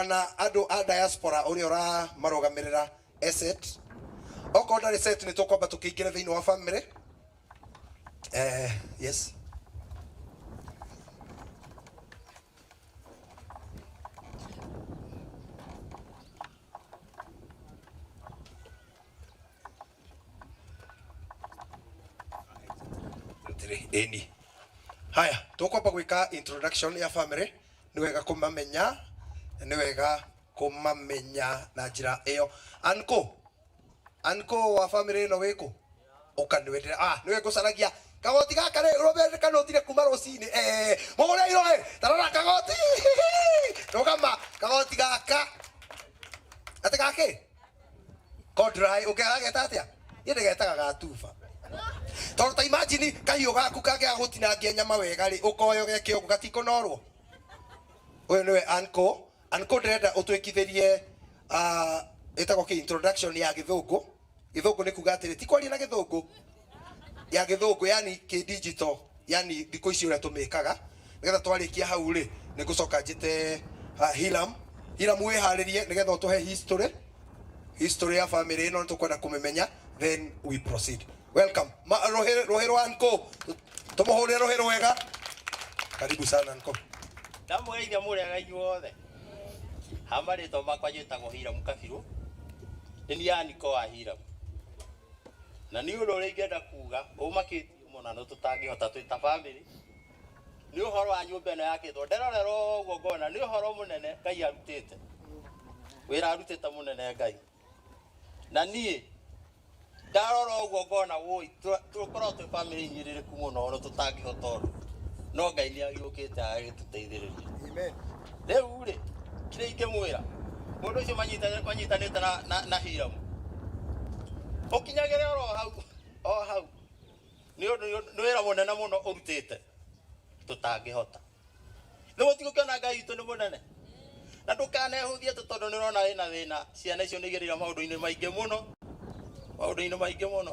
na andu a diaspora uri ora marugamirira asset oko ndari set ni tukwamba tukiingire thiini wa family yes eni haya tukwamba gwika introduction ya family ni wega kumamenya na njira iyo anko wa family no wiko ukaniwendera niwe ngũcaragia kagoti gaka rĩ Robert kanotire kuma rũcinĩ mũgũre iroe tarora kagoti rũgama kagoti gaka ati gake kodrai ukageta atia yende getaga gatuba tondũ ta imagine kahiũ gaku kagĩa gũtinangia nyama wega rĩ ũkoyo gekĩo gatikonorwo ũyũ nĩwe anko ndĩrenda ũtwĩkithĩrie ĩtagwo introduction ya gĩthũngũ nĩ kuga atĩrĩ ti kwaria na gĩthũngũ ya gĩthũngũ yani kĩ digital yani thikũ ici ũrĩa tũmĩkaga nĩgetha twarĩkia hau rĩ nĩ ngũcoka njĩte Hiram wĩharĩrie nĩgetha ũtũhe history ya family ĩno nĩtũkwenda kũmĩmenya then we proceed. Welcome rohero anko tumuhũrĩre rohero wega karibu sana anko ndamũgeithia mũrĩega inyuothe hamarĩtwo makwa njĩtagwo Hiram Kabiru nĩ aniko wa Hiram na nĩ ũndũ ũrĩa ingĩenda kuga ũmakĩtie mũno na tũtangĩhota twĩ ta family nĩ ũhoro wa nyũmba ĩno yakĩtwo nderorera ũguo ngona nĩ ũhoro mũnene Ngai arutĩte wĩra arutĩte mũnene Ngai na niĩ ndarora ũguo ngona woi tũkorwo twĩ family nyirĩrĩku mũno no tũtangĩhota ũndũ no Ngai nĩ agĩũkĩte agĩtũteithĩrĩria amen rĩu rĩ kĩrĩa ingĩmwĩra mũndũ ũcio manyitanĩte na Hiram ũkinyagĩre o hau nĩ wĩra mũnene mũno ũrutĩte tũtangĩhota nĩ gũtigũkĩona Ngai witũ nĩ mũnene na ndũkanehũthie tondũ nĩ ũrona wĩna thĩna ciana icio nĩ igerera maũndũ-inĩ maingĩ mũno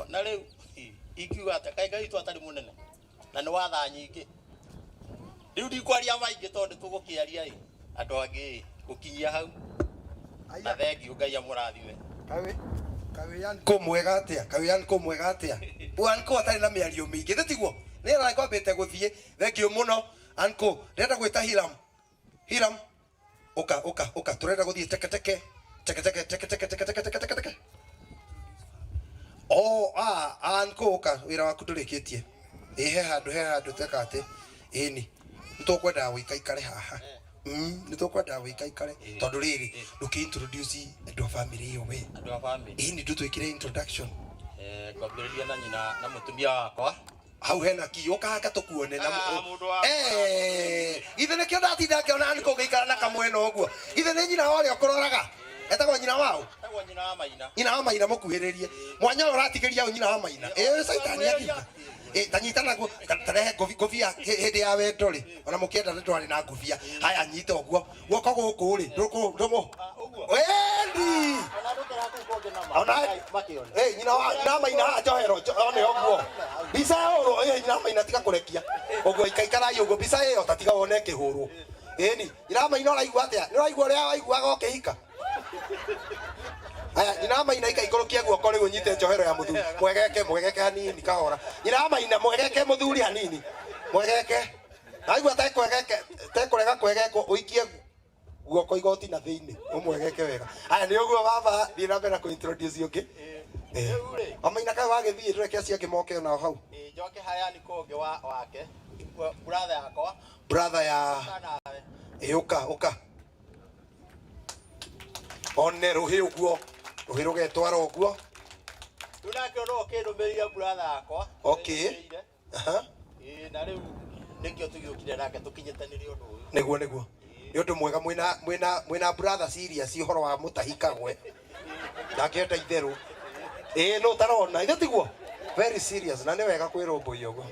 na rĩu ingiuga atĩ kaĩ Ngai witũ atarĩ mũnene na nĩ watha nyingĩ rĩu ndikwaria maingĩ tondũ tũgũkĩaria andũ angĩ gũkinyia hau na thengiũ Ngai amũrathime kawian ko mwega atia anko atari na mĩario mĩingĩ thĩtiguo nĩ arakwambĩte gũthiĩ thengiũ mũno anko ndĩrenda gwĩta Hiram ũka tũrenda gũthiĩ teke anko ũka wĩra waku ndũrĩkĩtie he handũ teka atĩ ĩni nĩtũkwenda gũikaikare haha nĩtũkwenda gũikaikare tondũ rĩrĩ ndũkĩ-introduce andũ a family ĩyo we ĩni ndũtwĩkire introduction kwambĩrĩria na nyina na mũtumia wakwa hau hena kiyo kaka tũkuone na ithe nĩkĩo ndatinda ngĩona nĩ kũngĩikara na kamwena ũguo ithe nĩ nyina wa ũrĩa ũkũroraga etagwo nyina wao nyina wa Maina mũkuhĩrĩrie mwanya ũyũ ũratigĩria nyina wa Maina caitani agĩka tanyita naguo tarehe ngũbia hĩndĩ ya wendo rĩ ona mũkĩenda nĩ ndwarĩ na ngũbia haya nyita ũguo guoko gũkũ rĩ ndũmũ wendi nyina wa Maina njohero one ũguo mbica ũrũ nyina wa Maina tiga kũrekia ũguo ikaikarai ũguo mbica ĩyo tatiga wone kĩhũrwo ĩni nyina wa Maina ũraigua atĩa nĩ ũraigua ũrĩa waiguaga ũkĩhika aya nyina wa Maina ikaikũrũkia guoko rĩu nyite njohero ya mũthuri mwegeke hanini kahora nyina wa Maina mwegeke mũthuri hanini mwegeke naigua tekwega kwegeko ũikie guoko igoti na thĩinĩ ũmwegeke wega aya nĩ ũguo baba thiĩ na mbere kũ-introduce ũngĩ Maina kaĩ wagĩthiĩ tũreke ciake moke nao hau njoke haya nĩko ũngĩ wake brother ya ũka one rũhĩ ũguo rũhĩ rũgetwara ũguo rĩu nake no ũkĩndũmĩrire brother yakwa na rĩu nĩkĩo tũgĩũkire nake tũkinyĩtanĩrie ũndũ ũyũ nĩguo nĩ ũndũ mwega mwĩna brother serious ũhoro wa mũtahikagwe ndakĩenda itherũ no tarona ithe tiguo very serious na nĩ wega kwĩrũmbũiya ũguo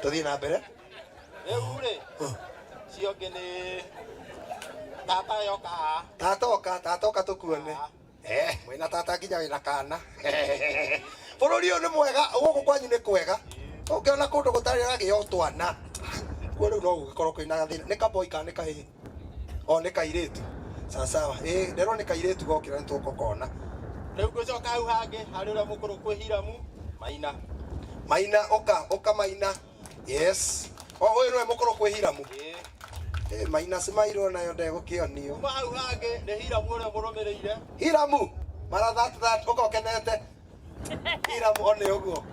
tũthiĩ na mbere rĩu rĩ cio ngĩ nĩ tata oka tũkuone mwĩna tata nginya wĩna kana bũrũri ũyũ nĩ mwega gũkũ kwanyu nĩ kwega ũngĩona kũndũ gũtarĩ ragĩo twana kuo rĩu no gũgĩkorwo kwĩna gathĩna nĩ kaboi kana nĩ kahĩĩ nĩ kairĩtu sawa ndero ni kairetu gokira nituko kona riu gucoka hau hangi hari uria mukuru kwi Hiramu Maina oka Maina yes uyu niwe mukuru kwi Hiramu Maina simairo nayo ndegukionio kuma hau hangi ni Hiramu uria murumirire Hiramu mara that ukokenete Hiramu one uguo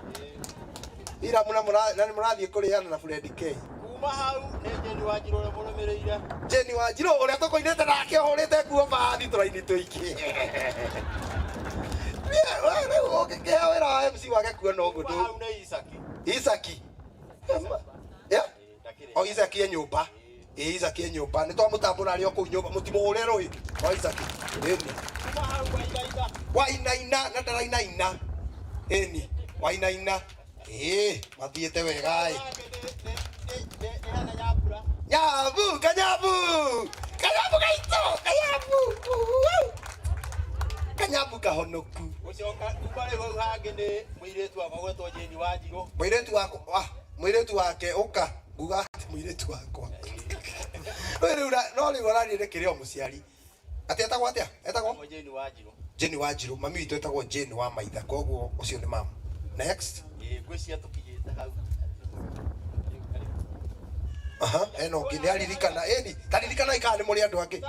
Hiramu na murathie kuriana na Fred K kuma hau ni Jeni Wanjiru uria murumirire Jeni Wanjiru uria tukoinete nake hurite kuo bathi turaini tuiki wewe ukikea wera MC wake kuona uguo kuma hau ni Isaki Isaki ya nyumba Isaki ya nyumba ni twamutambura ari oku nyumba mutimuhure rui Isaki kuma hau Wainaina na ndarainaina eni Wainaina mathiete wega Nyabu Kanyabu Kanyabu kahonoku ucoka ubare hau hangi ni muiretu wa magwetwo Jeni Wanjiru muiretu wake uka nguga muiretu wakwa no riu ararire kirio muciari ati etagwo atia etagwo Jeni Wanjiru mami witu etagwo Jeni wa maitha koguo ucio ni mama next ngwiciria tukinyite hau eno ngine aririkana taririkana ikana ni muri andu angi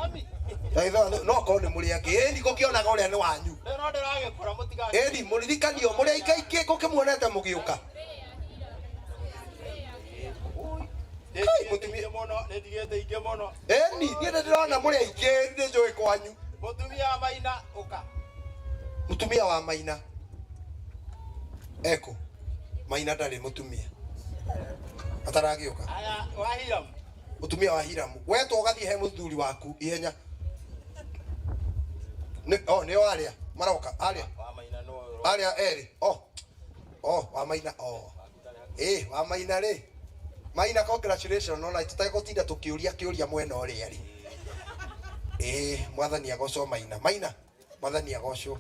no ko ni muri angi gukionaga uria ni wanyu no ndiragikora mutiga muririkanio muri aikaiki gukimuonete mugiuka mutumia mono ndigete inge mono nie ndirona muri aiki ndi njui kwanyu mutumia wa Maina uka mutumia wa Maina eko Maina ndari mutumia ataragiuka aya wa Hiramu mutumia wa Hiramu wetu ugathie he muthuri waku ihenya ni aria maroka aria wa Maina no aria eri wa Maina wa Maina ri Maina congratulations no na tutagotinda tukiuria mwena uria ri mwathani agocwo Maina mwathani agocwo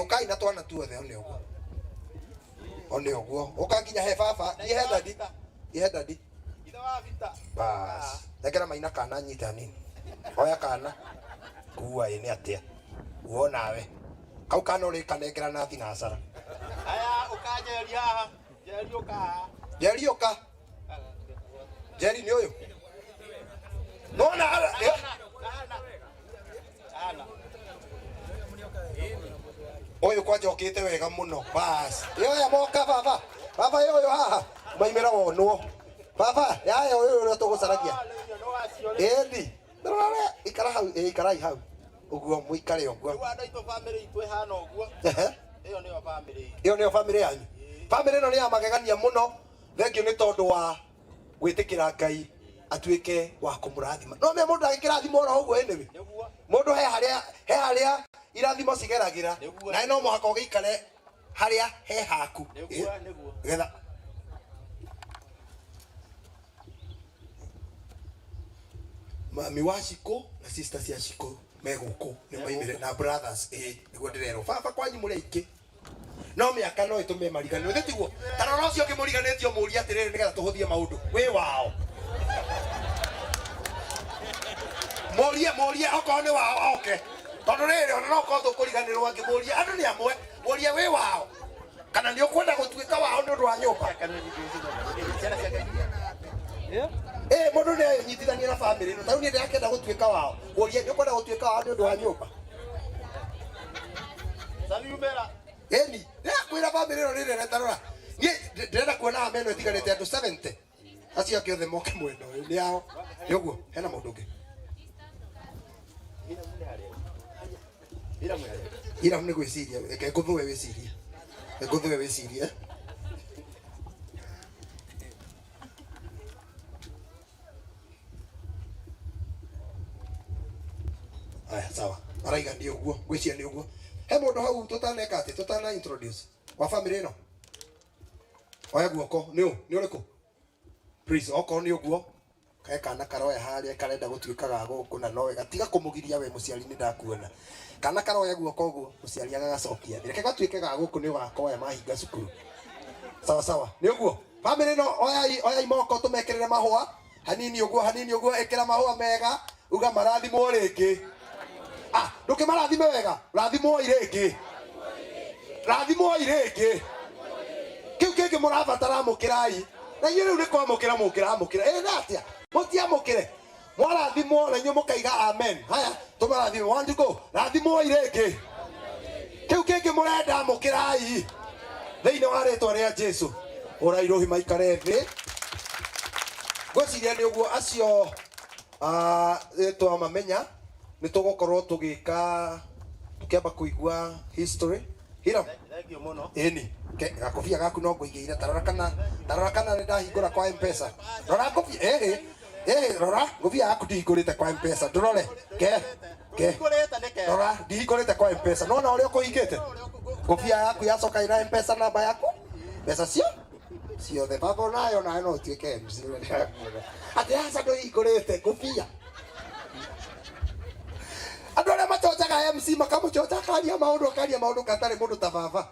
ukai na twana tuothe one uguo ukanginya he baba ihe dadi ida wa vita bas nekera Maina kana nyita nini oya kana kuwa ni atia uonawe kau kana uri kanengera na thinacara aya ukajeria haha jeri uka Jeri ni uyu nona ana uyu kwanja okite wega muno bas yoya moka baba yoyo haha maimera wonwo baba yaya uyu uri tugucaragia endi ndorore ikarai hau uguo muikare uguo wanda ito family itwe hana uguo iyo niyo family yanyu family no ni ya magegania muno thengio ni tondu wa gwitikira Ngai atuike wa kumurathima no me mundu agikirathimo oro uguo enewe mundu he haria irathimo cigeragira na no muhaka ugiikare haria he haku getha mami wa Shiko na sister cia Shiko meguku ni maimire na brothers niguo ndirero baba kwanyu muri aiki no miaka no itume marigano ithe tiguo kana no cio kimuriganetio muri atiriri nigetha tuhuthie maundu wi wao morie oko ni wao okay tondu riri ona no ko tukuriganirwo angi morie andu ni amwe morie wi wao kana ni ukwenda gutuika wao ni undu wa nyumba mundu ni anyitithania na family no tau ni ndakenda gutuika wao morie ni ukwenda gutuika wao ni undu wa nyumba sami umera ni kwira family no riri retarora ni ndenda kuona ameno itiganite andu 70 acio kiothe moke mwendo ni yao ni uguo hena mundu ungi ira mune gwiciria eke nguthuwe wiciria aya sawa araiga ndi uguo gwiciria ni uguo he mundu hau tutaneka ati tutana introduce wa family no oya guoko ni uriku please oko ni uguo kae kana karoya haria karenda gutuika ga guku na no gatiga kumugiria we muciari ni ndakuona kana karoya guoko uguo muciari agacokia reke gatuike ga guku ni wakoya mahinga cukuru sawa ni uguo family no oya imoko tumekerere mahua hanini uguo ekera mahua mega uga marathimo rĩngĩ. Ndũkĩmarathime wega, rathimo rĩngĩ. Rathimo rĩngĩ. Kĩu kĩngĩ mũrabatara mũkĩrai. Na inyuĩ rĩu nĩ kwamũkĩra mũkĩra. Nĩ atĩa? Mũtiamũkĩre. Mwarathimo na inyuĩ mũkaiga amen. Haya, tũmarathime. 1 to go. Rathimo rĩngĩ. Kĩu kĩngĩ mũrenda mũkĩrai. Thĩinĩ wa rĩĩtwa rĩa Jesũ. Ũrairohi maikare thĩ. Ngwĩciria nĩ ũguo acio twamamenya nĩ tũgũkorwo tũkĩamba kũigua history. Hiram. Thank you mũno. Ĩni. Gakobia gaku no ngũigĩire tarora kana nĩ ndahingũra kwa M-Pesa. Rora ngobia. Rora ngobia yaku ndihingũrĩte kwa M-Pesa. Ndũrore. Rora ndihingũrĩte kwa M-Pesa. No na ũrĩa ũkũhingĩte. Ngobia yaku yacoka ina M-Pesa namba yaku. Mbeca ciothe baba nayo nayo no tuĩke MC. Atĩ aca ndũhingũrĩte ngobia. Andũ arĩa matonjaga MC makamũcoca akaria maũndũ katarĩ mũndũ ta baba.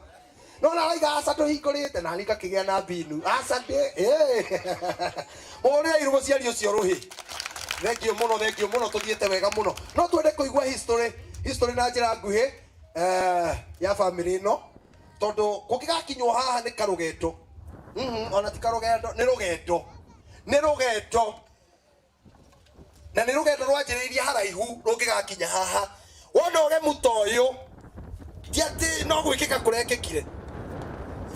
No na raiga aca ndũhingũrĩte na nika kĩgĩa na mbinu. Aca mũrĩa irũgo ciario ũcio rũhĩ. Thengio mũno tũthiĩte wega mũno. No twende kũigua history na njĩra nguhĩ ya family ĩno. Tondũ kũngĩgakinywo haha nĩ karũgendo. Ona ti karũgendo, nĩ rũgendo. Na nĩ rũgendo rwanjĩrĩirie haraihu rũngĩgakinya haha. Wona ũgemu ta ũyũ ti atĩ no gwĩkĩka kũrekĩkire.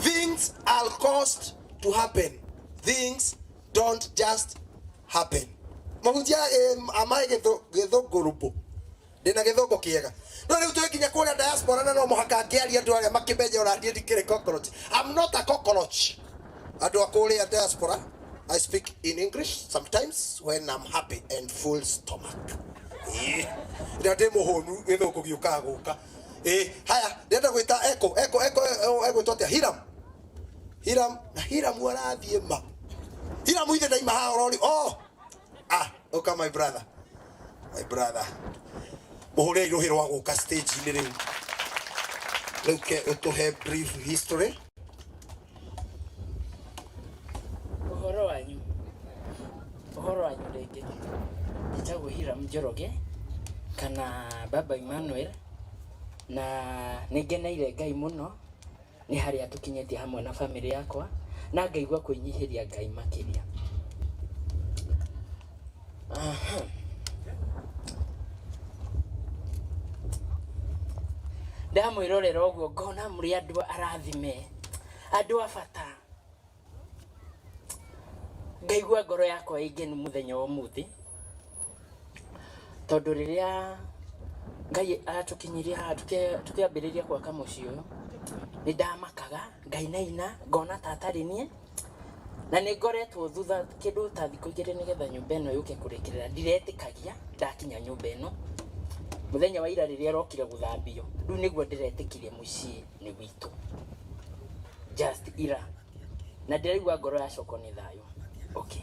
Things are caused to happen. Things don't just happen. Mahunjia amae gĩthũngũrũmbũ. Ndĩna gĩthũngũ kĩega. No rĩu tũgĩkinya kũrĩa diaspora na no mũhaka ngĩaria andũ arĩa makĩmenya ũrandie ndikĩrĩ cockroach. I'm not a cockroach. Andũ a kũrĩa diaspora, I speak in English sometimes when I'm happy and full stomach. Ndĩ mũhũnu gĩthũngũ gĩũkaga gũka. Haya, ndĩrenda gwĩta Eko twatĩa Hiram warathiĩ ma. Hiram ithe ndaima haha ũrori. Okay my brother. Mũhũre irohĩ rwa gũka stage-inĩ rĩu. Rĩu ũtũhe brief history. Ũhoro wanyu rĩngĩ. Njĩtagwo Hiram Njoroge kana Baba Emmanuel, na nĩngeneire Ngai mũno nĩ harĩa tũkinyĩtie hamwe na family yakwa, na ngaigua kwĩnyihĩria Ngai makĩria. Ndamwĩrorera ũguo ngona mũrĩ andũ arathime, andũ a bata. Ngaigua ngoro yakwa ĩngenu mũthenya wa ũmũthĩ, tondũ rĩrĩa Ngai atũkinyirie haha tũkĩambĩrĩria gwaka mũciĩ ũyũ, nĩ ndamakaga ngainaina ngona ta atarĩ niĩ, na nĩ ngoretwo thutha kĩndũ ta thikũ igĩrĩ nĩgetha nyũmba ĩno yũke kũrĩkĩrĩra. Ndiretĩkagia ndakinya nyũmba ĩno. Mũthenya wa ira rĩrĩa rokire gũthambio, rĩu nĩguo ndĩretĩkirie mũciĩ nĩ witũ. Just ira. Na ndĩraigua ngoro yacokwo nĩ thayũ. Okay.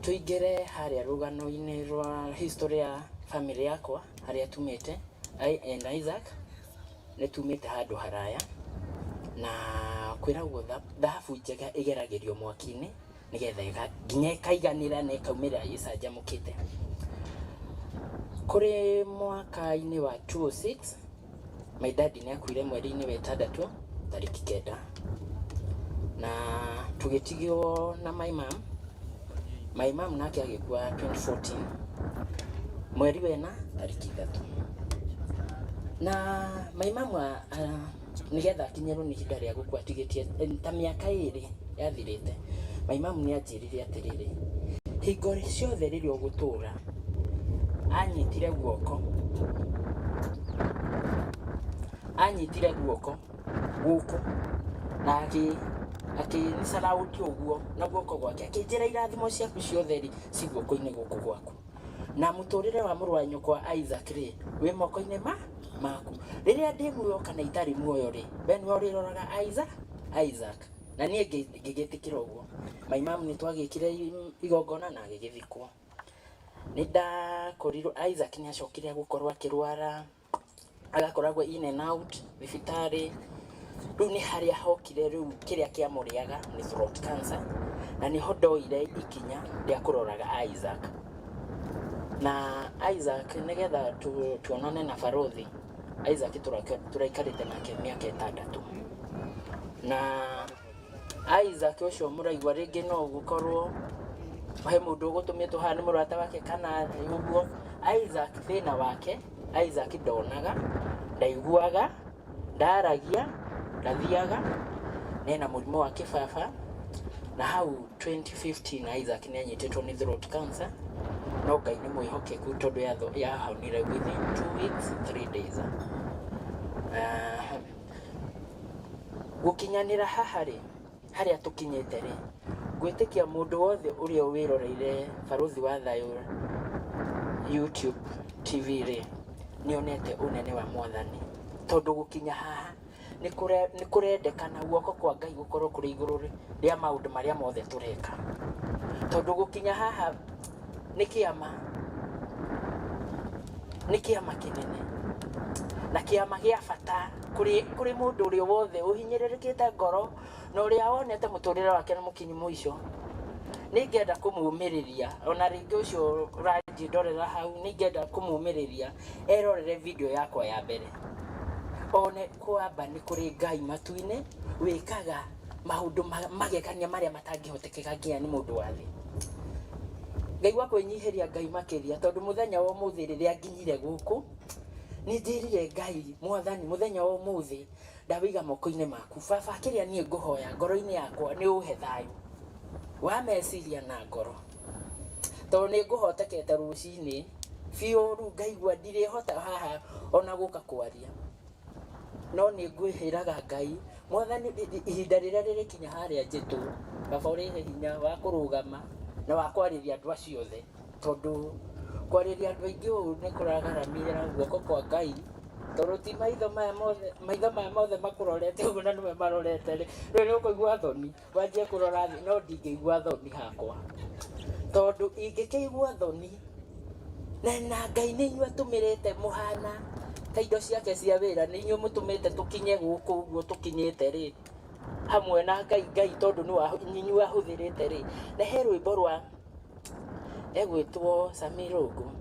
Tuingĩre harĩa rũgano-inĩ rwa history ya family yakwa harĩa tumĩte. I and Isaac nĩ tumĩte handũ haraya, na kwĩragwo thahabu njega ĩgeragĩrio mwaki-inĩ nĩgetha nginya ĩkaiganĩra na ĩkaumĩrĩra ĩcanjamũkĩte. Kũrĩ mwaka-inĩ wa 2006 my dad nĩ akuire mweri-inĩ wa 6 tarĩki 9, na tũgĩtigio na my mom nake agĩkua 2014 mweri wena tarĩki 3. Na my mom nĩgetha akinyĩrwo nĩ ihinda rĩa gũkua atigĩtie ta mĩaka 2 yathirĩte. My mom nĩ anjĩrire atĩrĩrĩ, hingo ciothe rĩrĩa ũgũtũra, anyitire guoko gũkũ na akĩnisaraundi ũguo na guoko gwake akĩnjĩra irathimo ciaku ciothe rĩ ci guoko-inĩ gũkũ gwaku, na mũtũrĩre wa mũrũ wa nyũkwa Isaac rĩ wĩ moko-inĩ maku. Rĩrĩa ndĩ muoyo kana itarĩ muoyo rĩ, we nĩwe ũrĩroraga Isaac. Na niĩ ngĩgĩtĩkĩra ũguo. My mom nĩ twagĩkire igongona na agĩgĩthikwo. Nĩ ndakorirwo Isaac nĩ acokire gũkorwo akĩrwara, agakoragwo in and out thibitarĩ. Rĩu nĩ harĩa hokire rĩu kĩrĩa kĩamũrĩaga nĩ throat cancer, na nĩho ndoire ikinya rĩa kũroraga Isaac. na Isaac nigetha tuonane na barothi. Isaac turaikarite nake miaka 6 na Isaac ucio muraigwa ringi no gukorwo he mundu ugutumitwo haha ni murata wake kana uguo. Isaac thina wake, Isaac ndonaga, ndaiguaga, ndaragia, ndathiaga, nena murimu wa kibaba, na hau 2015 Isaac ni anyitetwo ni throat cancer, no Ngai ni mwihokeku tondu ya haunire within 2 weeks 3 days. Gukinyanira haha ri haria tukinyete ri gwitikia mundu wothe uria wiroreire barothi wa thayo YouTube TV ri nionete unene wa Mwathani, tondu gukinya haha ni kurendekana guoko kwa Ngai gukorwo kuri iguru ria maundu maria mothe tureka, tondu gukinya haha ni kiama kinene na kiama gia bata kuri mundu uria wothe uhinyiririkite ngoro na uria wonete muturire wake ni mukinyi muico. Ningenda kumumiriria ona ringi ucio rangi ndorera hau, ningenda kumumiriria erorere video yakwa ya mbere, one kwamba ni kuri Ngai matuine wikaga maundu magegania maria matangihotekeka nginya ni mundu wa thi. Ngai wa kwinyihiria Ngai makiria tondu muthenya wa umuthi riria nginyire guku ni njirire Ngai Mwathani muthenya wa umuthi ndawiga moko-ini maku baba, kiria nie nguhoya ngoro-ini yakwa ni uhe thayu wa meciria na ngoro, tondu ni nguhotekete rucini biu ru ngaigua ndirihota haha ona guka kwaria, no ni ngwihiraga Ngai Mwathani ihinda riria ririkinya haria njitu baba urihe hinya wa kurugama na wa kwariria andu acio othe, tondu kwariria andu aingi uu ni kuragaramira guoko kwa Ngai, tondu ti maitho maya mothe makurorete uguo na niwe marorete ri ni ukuigua thoni wanjie kurora thi, no ndingĩigua thoni hakwa tondu ingĩkĩigua thoni na Ngai nĩ inyuĩ atumirite muhana ta indo ciake cia wĩra, nĩ inyuĩ mutumite tukinye guku uguo tukinyite ri hamwe na Ngai tondu ni inyuĩ ahuthirite ri. Na he rwĩmbo rwa egwĩtwo Samirogo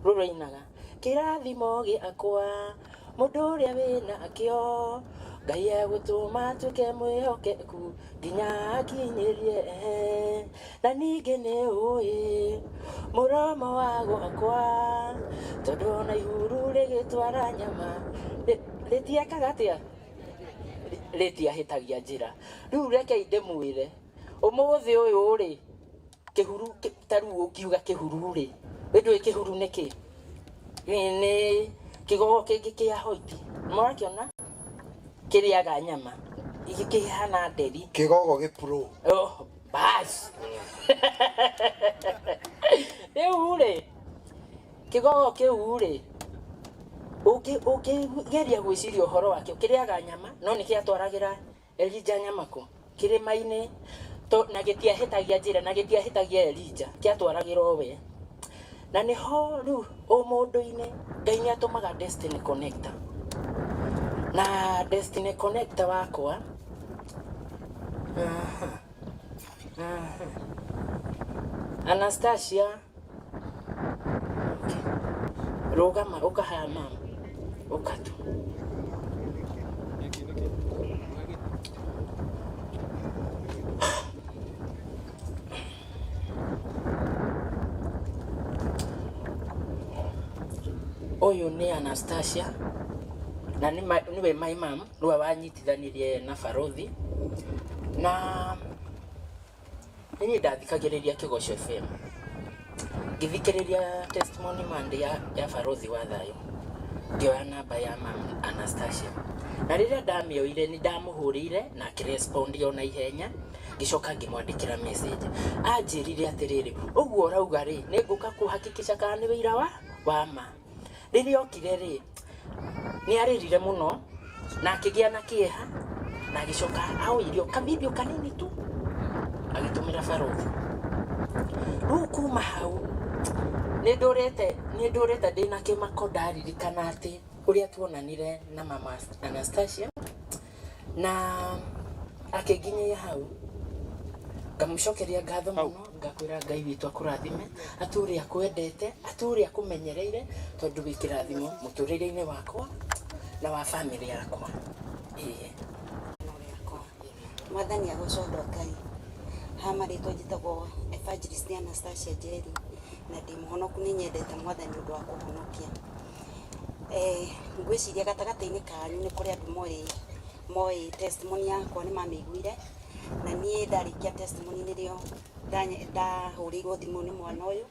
rũroinaga kĩrathimo gĩakwa mundu uria wina kĩo Ngai egũtũma tuke mwĩhokeku nginya akinyirie, na ningĩ nĩ ũĩ mũromo wa gwakwa tondu ona ihuru rĩgĩtwara nyama rĩtiekaga atĩa, rĩtiahĩtagia njĩra. Rĩu rekei ndĩmwĩre ũmũthĩ ũyũ rĩ kĩhuru taru ũkiuga kĩhuru rĩ wĩndũĩ kĩhuru nĩ kĩ? Nĩ kigogo kĩngĩ kĩa hoiti mwakiona kĩrĩaga nyama igĩkĩhana nderi, kigogo gĩpuro. Oh bas rĩu rĩ kigogo kĩu rĩ ũkĩgeria gwĩciria ũhoro wakĩo kĩrĩaga nyama no nĩ kĩatwaragĩra Elija nyama kũ kĩrĩma-inĩ na gĩtiahĩtagia njĩra na gĩtiahĩtagia Elija, kĩatwaragĩra we. Na niho riu ũmũndũ-inĩ Ngai nĩ atũmaga destiny connector, na destiny connector wakwa Anastasia rugama ukahaya mama ukatu uyu ni Anastasia na niwe my mom niwe wanyitithanirie na barothi, na ni ndathikagĩrĩria Kĩgoco FM ngĩthikĩrĩria testimony Monday ya barothi wa thayo, ngĩoya namba ya mom Anastasia, na rĩrĩa ndamĩoire nĩ ndamũhũrĩire na akĩrespond ona ihenya, ngĩcoka ngĩmwandĩkĩra message anjĩrire atĩrĩrĩ ũguo ũrauga rĩ nĩ ngũka kũhakikisha kana nĩ wĩira wa ma. Rĩrĩa okire rĩ nĩ arĩrire mũno na akĩgĩa na kĩeha na agĩcoka aoirio kabidio kanini tu agĩtũmĩra barothi. Rĩu kuma hau nĩ ndũrĩte ndĩna kĩmako ndaririkana atĩ ũrĩa tuonanire na mama Anastasia, na akĩnginyia hau ngamũcokeria ngatho mũno ngakwĩra Ngai witũ akũrathime, atũre akwendete, atũre akũmenyereire tondũ wĩ kĩrathimo mũtũrĩre-inĩ wakwa na wa family yakwa. Mwathani agocondwo Ngai. Hama rĩtwa njĩtagwo Evangelist Anastasia Njeri na ndĩ mũhonoku nĩ nyendete Mwathani ũndũ wa kũhonokia. Ngwĩciria gatagatĩ-inĩ kanyu nĩ kũrĩ andũ moĩ testimony yakwa nĩ mamĩiguire, na niĩ ndarĩkia testimony nĩrĩo ndahũrĩirwo thimũ nĩ mwana ũyũ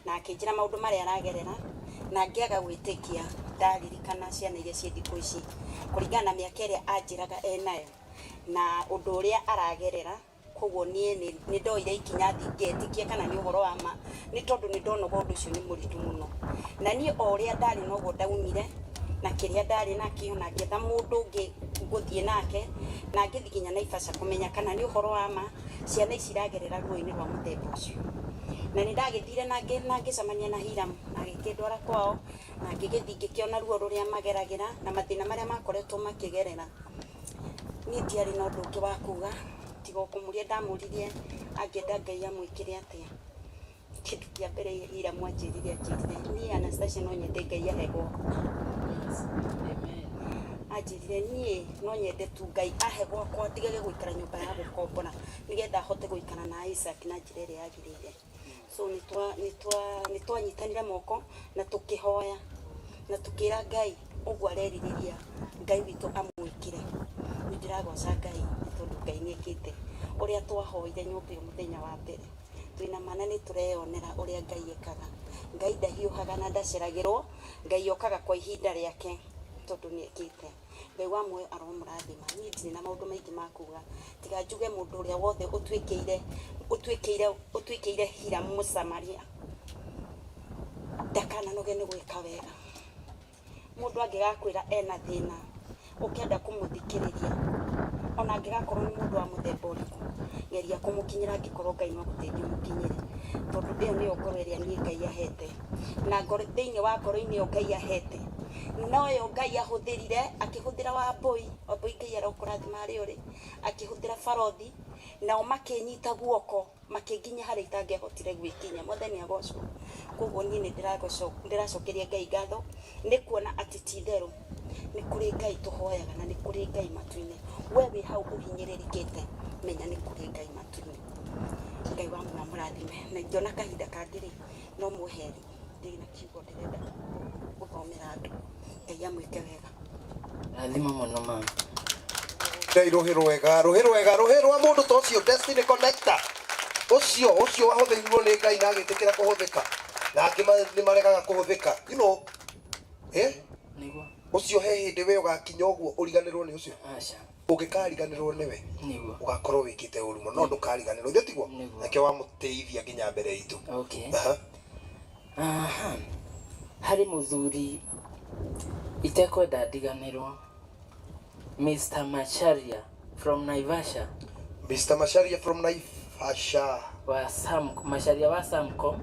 na akĩnjĩra maũndũ marĩa aragerera na ngĩaga gwĩtĩkia. Ndaririkana ciana iria ciĩ thikũ ici kũringana na mĩaka ĩrĩa anjĩraga enayo na ũndũ ũrĩa aragerera. Koguo niĩ nĩ ndoire ikinya ngĩtĩkia kana nĩ ũhoro wa ma, nĩ tondũ nĩ ndonaga ũndũ ũcio nĩ mũritũ mũno. Na niĩ o ũrĩa ndarĩ noguo ndaumire na kĩrĩa ndarĩ nakĩo na ngĩetha mũndũ ũngĩ ngũthiĩ nake na ngĩthiĩ nginya Naivasha kũmenya kana nĩ ũhoro wa ma ciana ici iragerera ruo-inĩ rwa mũthemba ũcio. Na nĩ ndagĩthire na ngĩcemania na Hiramu na agĩkĩndwara kwao na ngĩgĩthiĩ ngĩkĩona ruo rũrĩa mageragĩra na mathĩna marĩa makoretwo makĩgerera. Niĩ ndiarĩ na ũndũ ũngĩ wa kuga tiga kũmũria, ndamũririe angĩenda Ngai amwĩkĩre atĩa. Kĩndũ kĩa mbere Hiramu anjĩrire niĩ Anastasia no nyende Ngai ahe gwakwa. Anjĩrire niĩ no nyende tu Ngai ahe gwakwa, ndigage gũikara nyũmba ya gũkombora nĩgetha hote gũikara na Isaac na njĩra ĩrĩa yagĩrĩire. So nĩ twanyitanire moko na tũkĩhoya na tũkĩra Ngai ũguo arerirĩria Ngai witũ amwĩkĩre. Nĩ ndĩragoca Ngai tondũ Ngai nĩ ekĩte ũrĩa twahoire nyũmba ĩyo mũthenya wa mbere. Twĩna mana nĩ tũreyonera ũrĩa Ngai ekaga. Ngai ndahiũhaga na ndaceragĩrwo, Ngai okaga kwa ihinda rĩake tondũ nĩ ekĩte. Ngai wa muoyo aromũrathima. Niĩ ndirĩ na maũndũ maingĩ ma kuga tiga njuge mũndũ ũrĩa wothe ũtuĩkĩire Hiramu Mũsamaria ndakananoge nĩ gwĩka wega. Mũndũ angĩgakwĩra ena thĩna ũkĩenda kũmũthikĩrĩria ona angĩgakorwo nĩ mũndũ wa mũthemba ũrĩkũ, geria kũmũkinyĩra angĩkorwo Ngai no gũteithia mũkinyĩre, tondũ ĩyo nĩyo ngoro ĩrĩa niĩ Ngai ahete na thĩinĩ wa ngoro-inĩ ĩyo Ngai ahete noyo Ngai ahũthĩrire, akĩhũthĩra Wambũi Ngai arokũrathima harĩa ũrĩ, akĩhũthĩra Barothi nao makĩnyita guoko makĩnginya harĩa itangĩahotire gwĩkinya. Mwathani agocwo. Koguo niĩ nĩ ndĩracokeria Ngai ngatho nĩ kuona atĩ ti itherũ nĩ kũrĩ Ngai tũhoyaga na nĩ kũrĩ Ngai matu-inĩ. We wĩ hau ũhinyĩrĩrĩkĩte menya nĩ kũrĩ Ngai matu-inĩ. Ngai wa muoyo amũrathime na ingĩona kahinda kangĩ no mũheri ndĩna kiugo ndĩrenda gũthomera andũ. Ngai amwĩke wega. Rathima mũno mama. Ngai rũhĩ rwa mũndũ ta ũcio Destiny Connector ũcio wahũthĩrirwo nĩ Ngai na agĩtĩkĩra kũhũthĩka na angĩ nĩ maregaga kũhũthĩka. You know, nĩguo ũcio he hĩndĩ we ũgakinya ũguo ũriganĩrwo nĩ ũcio. Aca. Ũngĩkariganĩrwo nĩwe Nĩguo ũgakorwo wĩkĩte ũru mũno no ndũkariganĩrwo. Ithe tiguo nake wamũteithia nginya mbere itũ. Okay. Harĩ mũthuri itekwenda ndiganĩrwo Mr. Macharia from Naivasha. Mr. Macharia from Naivasha. Macharia wa Samcom.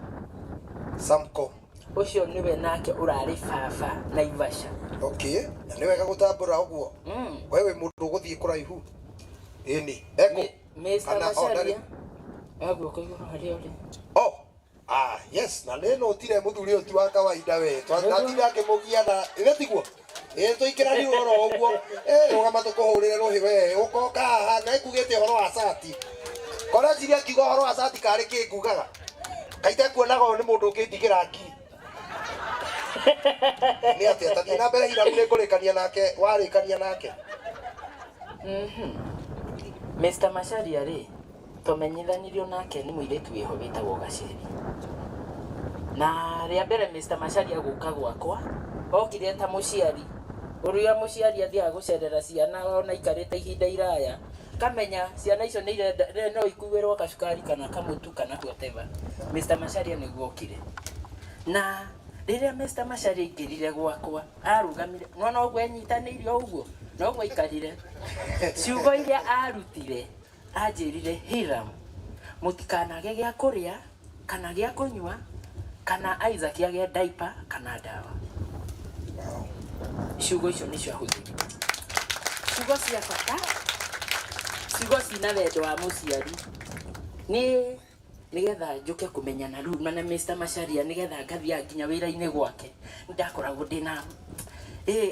Ucio niwe nake urari baba Naivasha. Okay. Na nĩ wega gũtambũra ũguo. Wewe mũndũ ũgũthiĩ kũraihu. Ĩni. Eko. Mr. Macharia. Agwo kũigũrũ harĩa ũrĩ. Oh. Yes. Na nĩ notire mũthuri ũyũ ti wa kawaida we. Twathiĩ akĩmũgia na ĩwe tiguo. Tũikĩrani ũhoro ũguo. Rũgama tũkũhũrĩre rũhĩ we. Ũkoka haha na ĩkugĩte ũhoro wa cati. Kora ciria kiuga ũhoro wa cati karĩ kĩ ngugaga. Kaita kuonaga nĩ mũndũ ũkĩndigĩra akiri. Nĩ atĩa tathiĩ na mbere Hiramu nĩ ngũrĩkania nake warĩkania nake. Mr. Macharia rĩ tũmenyithanirio nake nĩ mũirĩtu wĩho wĩtagwo Gacĩri. Na rĩa mbere Mr. Macharia gũka gwakwa okire ta mũciari ũrĩa mũciari athiaga gũcerera ciana ona ikarĩte ihinda iraya kamenya ciana icio nĩ irenda no ikuĩrwo kacukari kana kamũtu kana whatever. Mr. Macharia nĩguo okire na rĩrĩa Mr. Macharia ingĩrire gwakwa arũgamire no ũguo enyitanĩire ũguo no ũguo aikarire ciugo iria arutire anjĩrire Hiramu mũtikanage gĩa kũrĩa kana gĩa kũnyua kana Isaac agĩe diaper kana ndawa. Ciugo icio nĩcio ahũthĩrire, ciugo cia bata, ciugo cina wendo wa mũciari. Niĩ nigetha njuke kumenyana riu na Mr. Macharia nigetha ngathia nginya wira-ini gwake ndakoragwo ndina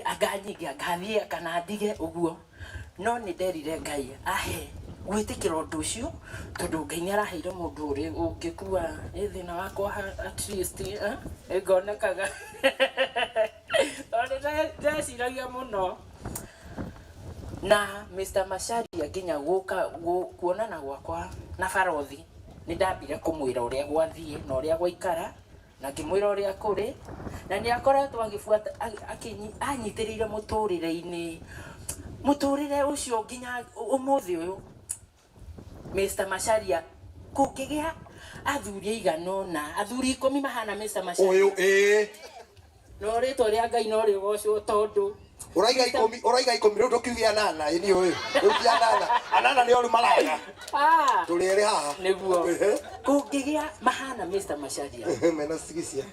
anganyingia ngathie kana ndige uguo no ni nderire Ngai ahe gwitikira undu ucio tondu Ngai ni araheire mundu uri ungikua thina wakwa at least ngonekaga onde ndaciragia muno na Mr. Macharia nginya guka kuonana gwakwa na barothi ni ndambire kumwira uria gwathie na uria gwaikara na ngimwira uria kuri na ni akoretwo agifuata anyitirire muturire ucio nginya umuthi uyu Mr. Macharia kungigia athuri igano na athuri 10 mahana Mr. Macharia uyu no rito ria Ngai no ri gocwo tondu uraiga 10 riu ndukiugia nana ini uyu ukia nana ni oru maraga tulire haha niguo kungigia mahana Mr. Macharia mena sigisia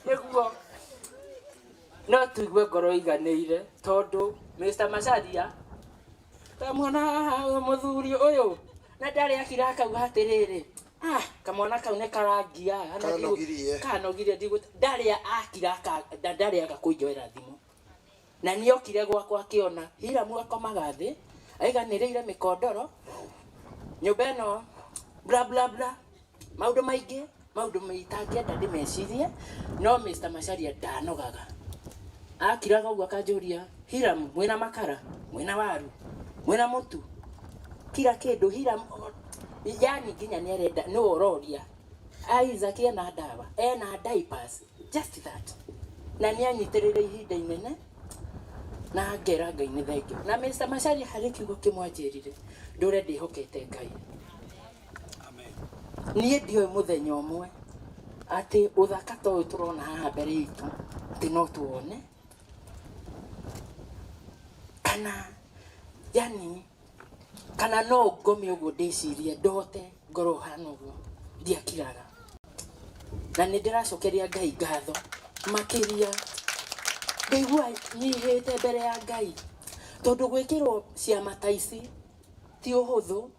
niguo no tuigue ngoro iganĩire tondu Mr. Macharia kamwana haha muthuri uyu na ndari akira kau hatiriri kamwana kau ne karangia kanogirie ndigo ndari akira ndari akakuinjoera thimu na niokire gwakwa akiona Hiramu akomaga thi aiganĩrĩire mikondoro nyumba ĩno bla bla bla maundu maingi maundu meitangienda ndimecirie no Mr. Macharia ndanogaga akiraga uguo akanjuria Hiramu mwina makara mwina waru mwina mutu kila kindu Hiramu yani nginya ni arenda no ororia Isaac ena ndawa ena diapers just that na ni anyitirire ihinda inene na ngera Ngai ni thengio na Mr. Macharia hari kiugo kimwanjirire ndure ndihokete Ngai amen nie ndio muthenya umwe ati uthaka to uyu turona haha mbere itu ati no tuone kana no ngomi uguo ndicirie ndote ngoro hana uguo ndiakiraga na ni ndiracokeria Ngai ngatho makiria ndigua nyihite mbere ya Ngai tondu gwikirwo ciama ta ici ti uhuthu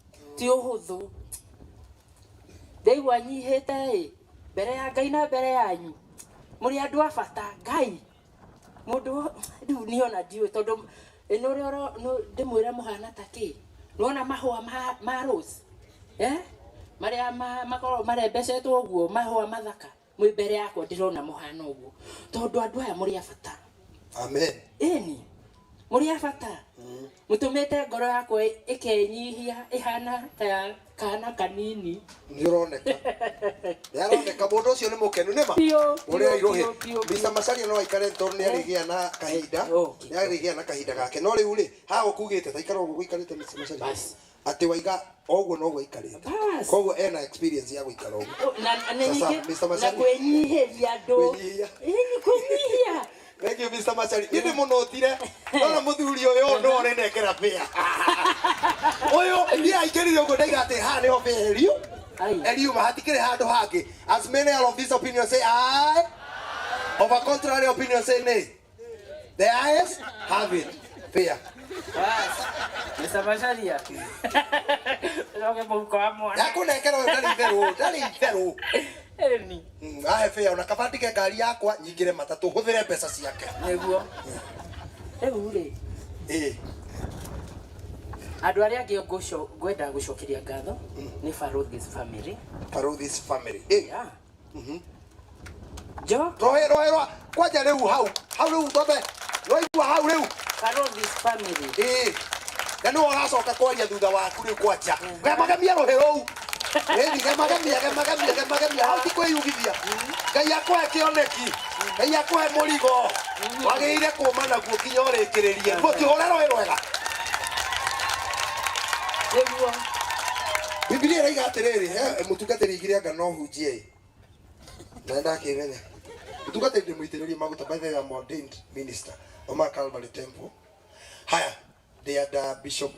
ndigua nyihite mbere ya Ngai na mbere yanyu muri andu a bata Ngai mundu riu niona ndiwe tondu no ndimwira muhana taki nona mahua ma rose maria makoro marebecetwo uguo mahua mathaka mwi mbere yakwa ndirona muhana uguo tondu andu aya muri abata amen eni muri abata mutumite ngoro yakwa ikenyihia ihana ta kana kanini niaroneka mundu ucio ni mukenu nima uria irohe Mr. Macharia no aikare tondu niarigia na kahinda gake no riu ri ha ukugite ta ikara uguo guikarite Mr. Macharia ati waiga oguo no guikarite koguo ena experience ya guikara uguo na kwenyihiria andu kwenyihia thank you Mr. Macharia ndi munotire nona muthuri uyu no renekera pia uyu ndi aikirire uguo ndaiga ati ha ni ho Eliu mahatikire handu hangi as many of this opinion say aye of a contrary opinion say nay the ayes have it fair Mr. Macharia roge muko amona yakunekera ndari theru eni ahe fair ona kabandike ngari yakwa nyingire matatu huthire mbeca ciake niguo ri andu aria angi ngwenda gucokeria ngatho ni Farodhi's family jo roe kwaja riu hau riu tobe roigua hau riu Farodhi's family na no agacoka kwaria thutha waku riu kwaja gemagamia rohero gemagamia hau ti kwiyugithia Ngai akwe kioneki Ngai akwe murigo wagirire kuma naguo kinya urikiririe gutihore roe rwega niguo Biblia iraiga atiriri mutungatiri igire anga no hunjie na ndakimenya mutungatiri muitiririe maguta by the ordained minister Oma Calvary Temple haya they had Bishop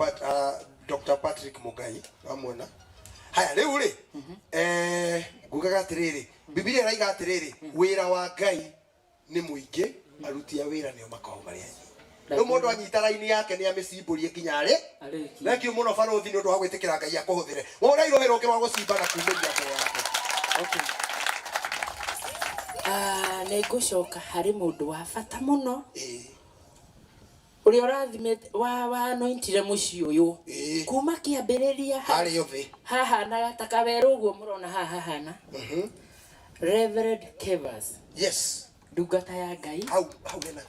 Dr. Patrick Mugai amona haya riu ri ngugaga atiriri Biblia iraiga atiriri wira wa Ngai ni muingi aruti a wira nio makao maria no mundu anyita raini yake ni amicimburie kinyare nakio muno barothi ni undu wa gwitikira Ngai akuhuthire wona irohero kirwa gucimba na kumeria kwa yake. Okay. Negucoka hari mundu wa bata muno uri urathimete wa anointire muci uyu kuma kiambiriria hari yothi haha na gataka weru uguo murona haha hana Reverend Kevas. Yes, ndungata ya Ngai hau nena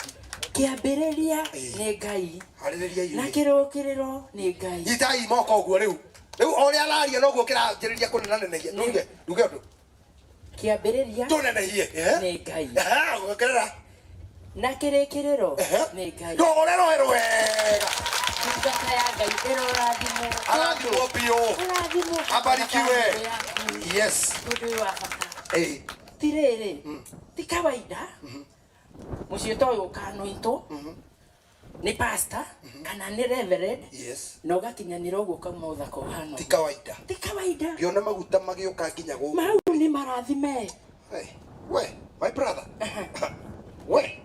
kiambiriria ni Ngai haririria yu na kirukiriro ni Ngai itai moko uguo riu ori araria no guo kiranjiriria kunenanehia nduge undu kiambiriria tunenehie ni Ngai gukerera na kirikiriro ni Ngai ndorero wega ndungata ya Ngai irathimo arathimo bio irathimo abarikiwe. Yes, ndu wa bata tirere ti kawaida mucio toyo kanoito ni pastor kana ni reverend. Yes, no gakinyanira uguo kauma uthako hano ti kawaida biona maguta magioka nginya guku mau ni marathime. We my brother we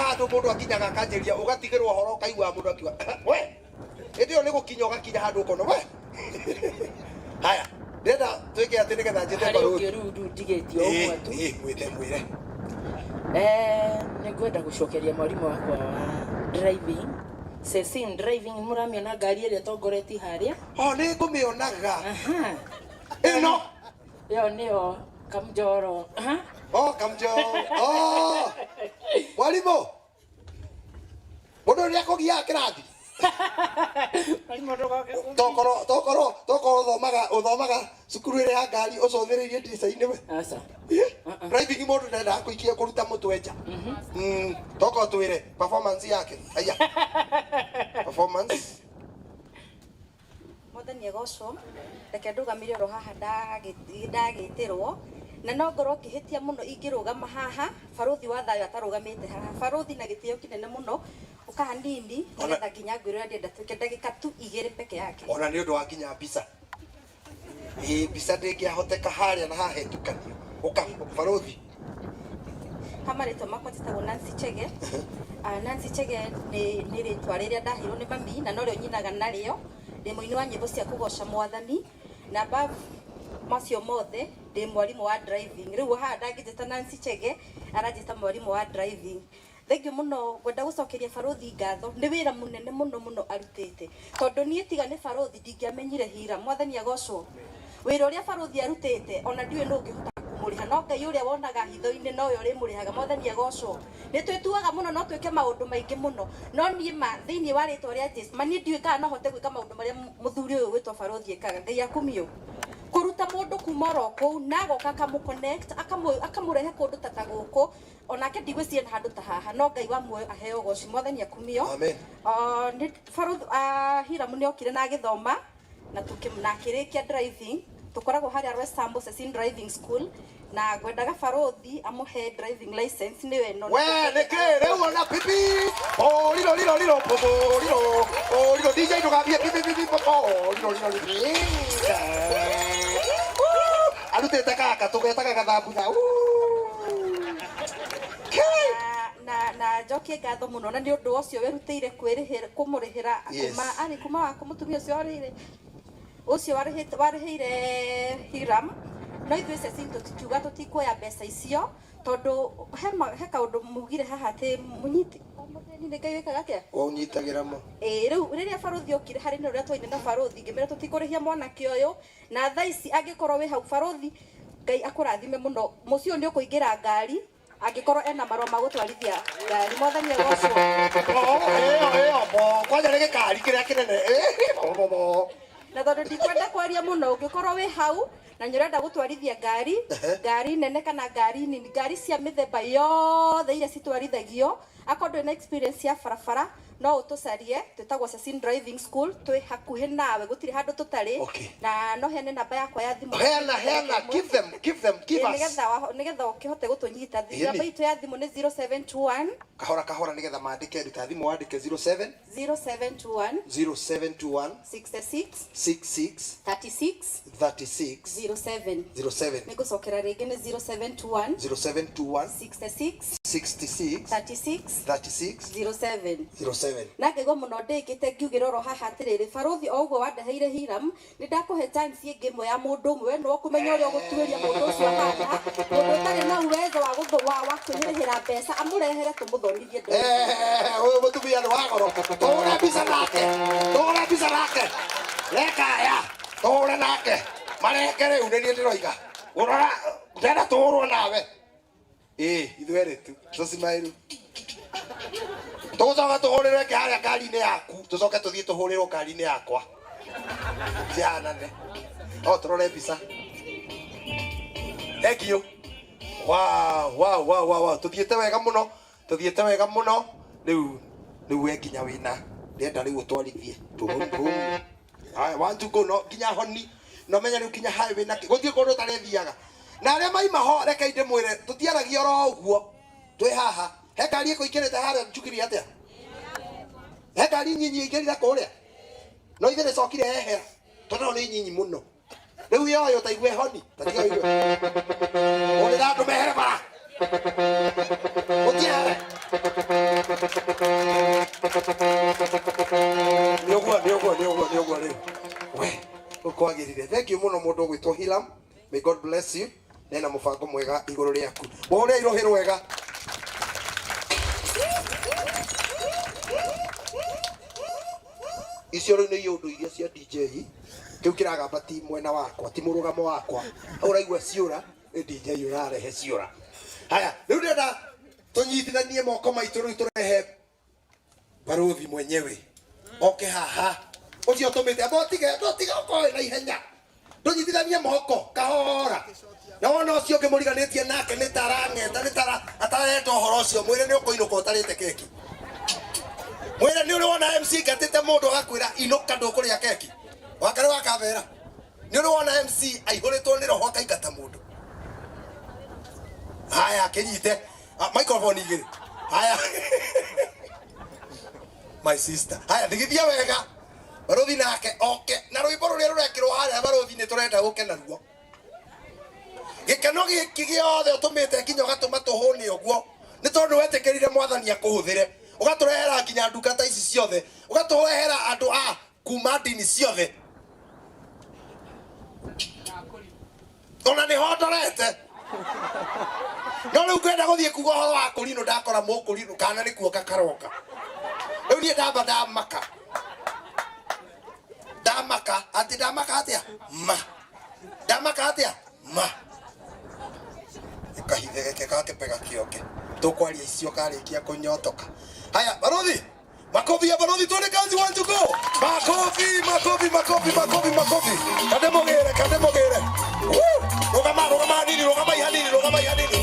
handu mundu akinyaga kanjiria ugatigirwo horo kaigua mundu akiwa we ndio ni gukinya ugakinya handu kono we haya ndenda twike ati nigetha njite baru ngiru ndigetio uguo tu mwire ningwenda gucokeria mwarimu wakwa wa driving Cecil driving muramiona ngari iria tongoreti haria ni ngumionaga ino yo nio Kamjoro Kamjoro mwarimu mundu ni akugia kirathi tokoro uthomaga cukuru iri ya ngari ucothiririe ndica-ini we driving mundu ndenda kuikia kuruta mutwe nja toko twire performance yake aya performance Mwathani agocwo reke ndugamire ro haha ndagitirwo na no ngorwo kihitia muno ingirugama haha baruthi wa thayo atarugamite haha baruthi na gitio kinene muno ukahanini nigetha nginya ngwirira ndenda twike ndagika tu 2 peke yake ona ni undu wa nginya mbica mbica ndingiahoteka haria na hahetukanio uka baruthi Hamarito makwa titagwo Nancy Chege. Nancy Chege ni ritwa riria ndahirwo ni mami na no rio nyinaga nario ndi muini wa nyimbo cia kugoca Mwathani na macio mothe ndi mwarimu wa driving. Riu haha ndangijita Nancy Chege aranjita mwarimu wa driving. Thengiũ muno ngwenda gucokeria baruthi ngatho ni wira munene muno arutite tondu nie tiga ni baruthi ndingiamenyire hira. Mwathani agocwo wira uria baruthi arutite ona ndiwe no ngihota kumuriha no Ngai uria wonaga hitho-ini no yo rimurihaga. Mwathani agocwo ni twituaga muno no twike maundu maingi muno no nie ma thiini wa ritwa ria Jesu mani ndiwe kana no hote gwika maundu maria muthuri uyu witwa baruthi ekaga. Ngai akumio kuruta mundu kuma ro ku na goka connect akamurehe kundu ta guku onake ndigwiciria na handu ta haha no Ngai wa muoyo aheo goci. Mwathani akumio amen. Ni baruthi Hiramu ni okire na githoma na tukimnakirikia driving tukoragwo haria Rwesambu Cecil Driving School na ngwendaga baruthi amuhe driving license ni we no we niki riu ona pipi liro DJ ndugambie pipi arutete kaka tugetaga gathambutha na njokie ngatho muno na ni undu ucio werutire kumurihira kuma wa kumutumia ucio warihire Hiram no ithuĩ Cecil tutiuga tutikuoya mbeca icio tondu he kaundu mugire haha ati munyiti ni Ngai wikaga kia unyitagira mo riu riria baruthi okire hari ni uria twaine na baruthi ngimera tutikurihia mwanake uyu na thaa ici angikorwo wi hau baruthi Ngai akurathime muno mucio ni ukuingira ngari angikorwo ena marua ma gutwarithia ngari. Mwathani agocwo kwanja ni gikari kiria kinene na tondu ndikwenda kwaria muno ungikorwo wi hau na nyurenda gutwarithia ngari nene kana ngari nini ngari cia mithemba yothe iria citwarithagio akorwo na experience ya barabara no utucarie twitagwo Cecil Driving School twi hakuhi nawe gutiri handu tutari na no hene namba yakwa ya thimu hena give us nigetha ukihote gutunyita namba itu ya thimu ni 0721 kahora nigetha maandike ruta thimu wandike 0721 66 36 07 07 nigucokera ringi ni 0721 66 66 36 07 07. nake go muno ndikite ngiugira ro haha atiriri baruthi o ugo wandeheire Hiram ni ndakuhe chance ingimwe ya mundu umwe no kumenya uri gutuiria mundu ucio hana mundu tari na uwezo wa guthwa wa kwirihira mbeca amurehere tumuthomithie ndo Uyu mutumia ni wagoro tora bisa nake leka ya tora nake mareke riu ni nie ndiroiga urora ndenda turwo nawe ithuere tu tucimairu tucoka tuhurire kiharia ngari-ini yaku tucoke tuthie tuhurirwo ngari-ini yakwa cianane o turore mbica thengiu wow tuthiete wega muno riu we nginya wina ndenda riu utwarithie haya 1 2 go no nginya honi no menya riu nginya hae wina guthie kundu tarethiaga na aria maima ho reke inde mwire tutiaragia ro uguo twi haha he ngari iko ikirite haria njukiri atia he ngari nyinyi ikirite kuria no ithe nicokire hehera tondu ni nyinyi muno riu yoyo taigwe honi tatiga igwe uri randu mehere bara utiare ni uguo riu we ukwagirire thank you muno mundu gwitwo Hiram. May God bless you. Nena mufango mwega iguru riaku uri irohi rwega icio riu ni yundu iria cia DJ kiu kiragamba ti mwena wakwa ti murugamo wakwa uraigua ciura ni DJ urarehe ciura haya riu ndenda tunyitithanie moko maitu riu turehe baruthi mwenyewe oke haha ucio tumite botiga ukoe na ihenya tunyitithanie moko kahora na wona ucio ngimuriganitie nake ni tarang'eta ni tara atareta uhoro ucio mwire ni ukuinuka utarite keki mwire ni uri wona MC gatite mundu agakwira inuka ndukuria keki wakare wakavera ni uri wona MC aihuritwo ni roho akaingata mundu haya kinyite microphone igiri haya my sister haya thigithia wega baruthi nake oke na rwimbo ruria rurekirwo haria baruthi ni turenda gukena ruo gikeno giki giothe utumite nginya ugatuma tuhune uguo ni tondu wetikirire mwathani akuhuthire ugaturehera nginya ndungata ici ciothe ugaturehera andu a kuma ndini ciothe ona ni hondorete no riu kwenda guthie kuga horo wa kurino ndakora mukurino kana ni kuoka karoka riu ni ndamaka atia ma kahithe geke gake pega kioke tukwaria icio karikia kunyotoka haya baruthi makofi ya baruthi tuone kazi wanju go makofi kande mogere rugama ihanini